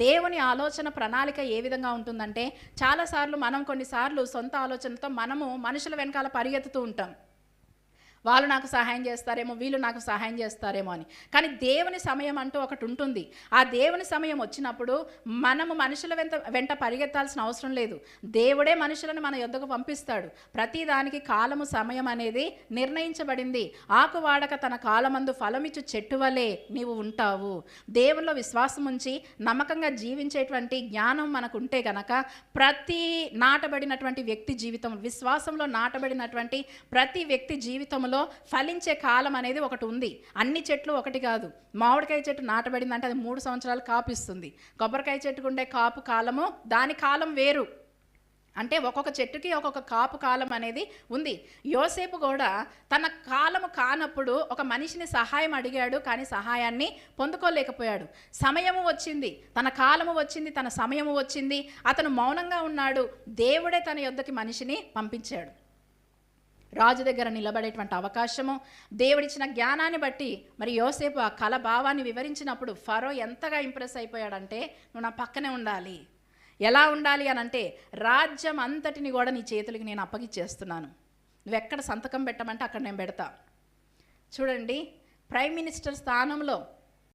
దేవుని ఆలోచన ప్రణాళిక ఏ విధంగా ఉంటుందంటే, చాలాసార్లు మనం కొన్నిసార్లు సొంత ఆలోచనలతో మనము మనుషుల వెనకాల పరిగెత్తుతూ ఉంటాం. వాళ్ళు నాకు సహాయం చేస్తారేమో, వీళ్ళు నాకు సహాయం చేస్తారేమో అని. కానీ దేవుని సమయం అంటూ ఒకటి ఉంటుంది. ఆ దేవుని సమయం వచ్చినప్పుడు మనము మనుషుల వెంట పరిగెత్తాల్సిన అవసరం లేదు. దేవుడే మనుషులను మన యొద్దకు పంపిస్తాడు. ప్రతి దానికి కాలము, సమయం అనేది నిర్ణయించబడింది. ఆకు వాడక తన కాలమందు ఫలమిచ్చు చెట్టు వలె నీవు ఉంటావు. దేవునిలో విశ్వాసం ఉంచి నమ్మకంగా జీవించేటువంటి జ్ఞానం మనకు ఉంటే గనక ప్రతి నాటబడినటువంటి వ్యక్తి జీవితం, విశ్వాసంలో నాటబడినటువంటి ప్రతి వ్యక్తి జీవితంలో ఫలించే కాలం అనేది ఒకటి ఉంది. అన్ని చెట్లు ఒకటి కాదు. మామిడికాయ చెట్టు నాటబడిందంటే అది 3 సంవత్సరాలు కాపిస్తుంది. కొబ్బరికాయ చెట్టుకు ఉండే కాపు కాలము, దాని కాలం వేరు. అంటే ఒక్కొక్క చెట్టుకి ఒక్కొక్క కాపు కాలం అనేది ఉంది. యోసేపు కూడా తన కాలము కానప్పుడు ఒక మనిషిని సహాయం అడిగాడు, కానీ సహాయాన్ని పొందుకోలేకపోయాడు. సమయము వచ్చింది, తన కాలము వచ్చింది, తన సమయము వచ్చింది. అతను మౌనంగా ఉన్నాడు. దేవుడే తన యొద్దకి మనిషిని పంపించాడు. రాజు దగ్గర నిలబడేటువంటి అవకాశము, దేవుడిచ్చిన జ్ఞానాన్ని బట్టి మరి యోసేపు ఆ కల భావాన్ని వివరించినప్పుడు ఫరో ఎంతగా ఇంప్రెస్ అయిపోయాడంటే, నువ్వు నా పక్కనే ఉండాలి. ఎలా ఉండాలి అని అంటే, రాజ్యం అంతటిని కూడా నీ చేతులకి నేను అప్పగిచ్చేస్తున్నాను, నువ్వెక్కడ సంతకం పెట్టమంటే అక్కడ నేను పెడతా. చూడండి, ప్రైమ్ మినిస్టర్ స్థానంలో